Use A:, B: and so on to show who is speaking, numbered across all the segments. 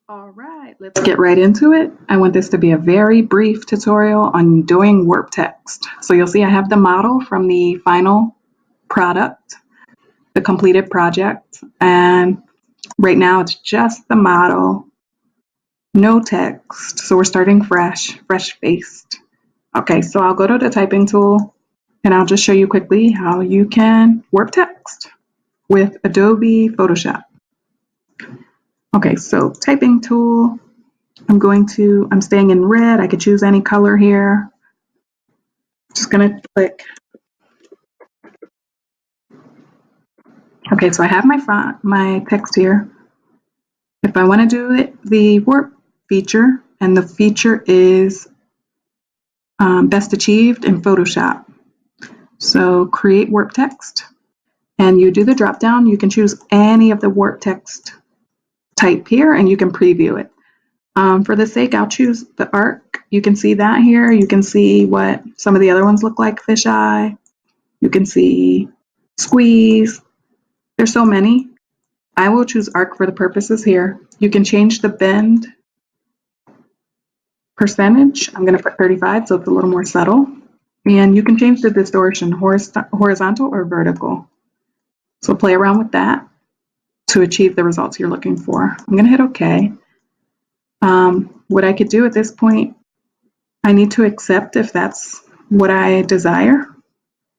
A: All right, let's get right into it. I want this to be a very brief tutorial on doing warp text. So you'll see I have the model from the final product, the completed project, and right now it's just the model, no text. So we're starting fresh faced. Okay, so I'll go to the typing tool and I'll just show you quickly how you can warp text with Adobe Photoshop. Okay, so typing tool, I'm staying in red. I could choose any color here. Just gonna click. Okay, so I have my font, my text here. If I want to do it, the warp feature, and the feature is best achieved in Photoshop. So create warp text, and you do the drop down. You can choose any of the warp text type here, and you can preview it. For the sake, I'll choose the arc. You can see that here. You can see what some of the other ones look like, fisheye. You can see squeeze. There's so many. I will choose arc for the purposes here. You can change the bend percentage. I'm going to put 35 so it's a little more subtle. And you can change the distortion, horizontal or vertical. So play around with that to achieve the results you're looking for. I'm going to hit OK. What I could do at this point, I need to accept if that's what I desire.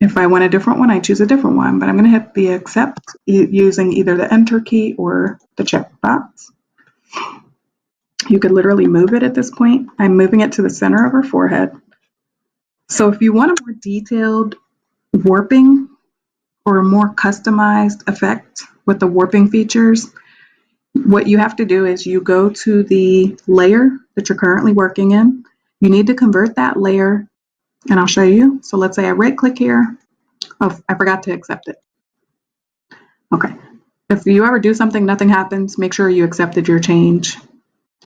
A: If I want a different one, I choose a different one, but I'm going to hit the accept using either the enter key or the check box. You could literally move it at this point. I'm moving it to the center of her forehead. So if you want a more detailed warping or a more customized effect with the warping features, what you have to do is you go to the layer that you're currently working in. You need to convert that layer, and I'll show you. So let's say I right click here. Oh, I forgot to accept it. Okay. If you ever do something, nothing happens, make sure you accepted your change.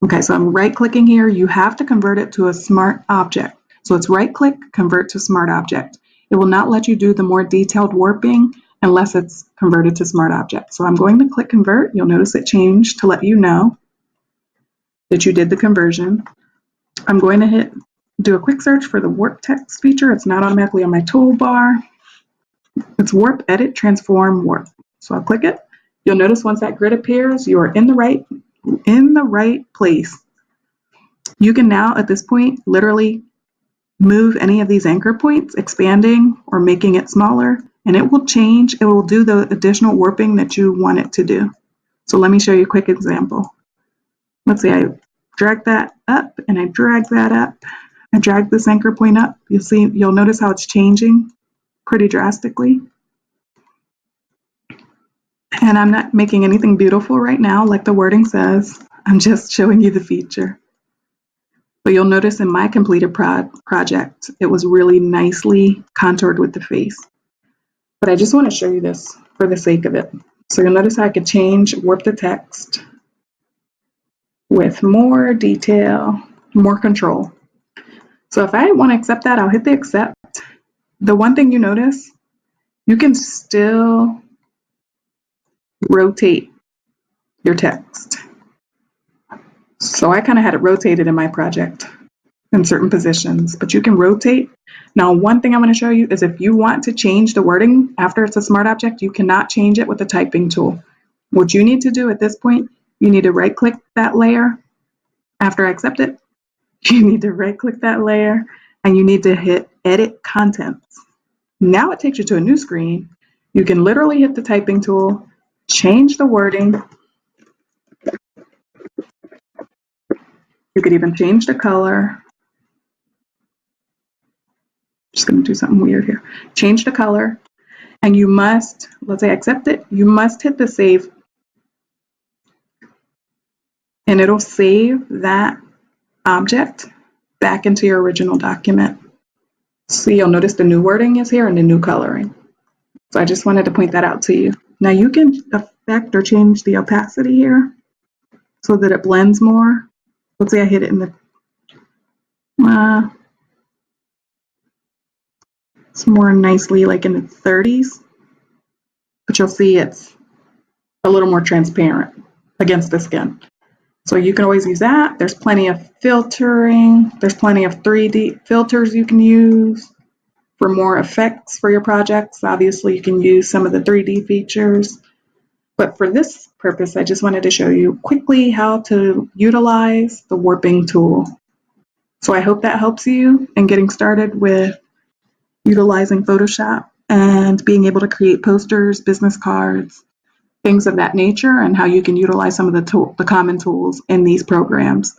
A: Okay, so I'm right clicking here. You have to convert it to a smart object. So it's right click, convert to smart object. It will not let you do the more detailed warping unless it's converted to smart object. So I'm going to click convert. You'll notice it changed to let you know that you did the conversion. I'm going to do a quick search for the warp text feature. It's not automatically on my toolbar. It's warp, edit, transform, warp. So I'll click it. You'll notice once that grid appears, you are in the right place. You can now, at this point, literally move any of these anchor points, expanding or making it smaller, and it will change. It will do the additional warping that you want it to do. So let me show you a quick example. Let's say I drag that up and I drag that up. I drag this anchor point up. You'll notice how it's changing pretty drastically. And I'm not making anything beautiful right now, like the wording says. I'm just showing you the feature. But you'll notice in my completed project, it was really nicely contoured with the face. But I just want to show you this for the sake of it. So you'll notice how I could warp the text with more detail, more control. So if I want to accept that, I'll hit the accept. The one thing you notice, you can still rotate your text. So I kind of had it rotated in my project in certain positions, but you can rotate. Now, one thing I want to show you is if you want to change the wording after it's a smart object, you cannot change it with the typing tool. What you need to do at this point, you need to right click that layer. After I accept it, you need to right click that layer and you need to hit edit contents. Now it takes you to a new screen. You can literally hit the typing tool, change the wording. You could even change the color. Just going to do something weird here. Change the color. And you must, let's say accept it, you must hit the save. And it'll save that object back into your original document. So you'll notice the new wording is here and the new coloring. So I just wanted to point that out to you. Now you can affect or change the opacity here so that it blends more. Let's say I hit it in the, it's more nicely like in the 30s, but you'll see it's a little more transparent against the skin. So you can always use that. There's plenty of filtering. There's plenty of 3D filters you can use for more effects for your projects. Obviously, you can use some of the 3D features. But for this purpose, I just wanted to show you quickly how to utilize the warping tool. So I hope that helps you in getting started with utilizing Photoshop and being able to create posters, business cards, things of that nature, and how you can utilize some of the common tools in these programs.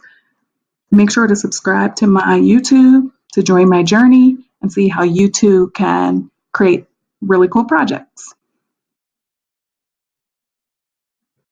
A: Make sure to subscribe to my YouTube to join my journey and see how you too can create really cool projects.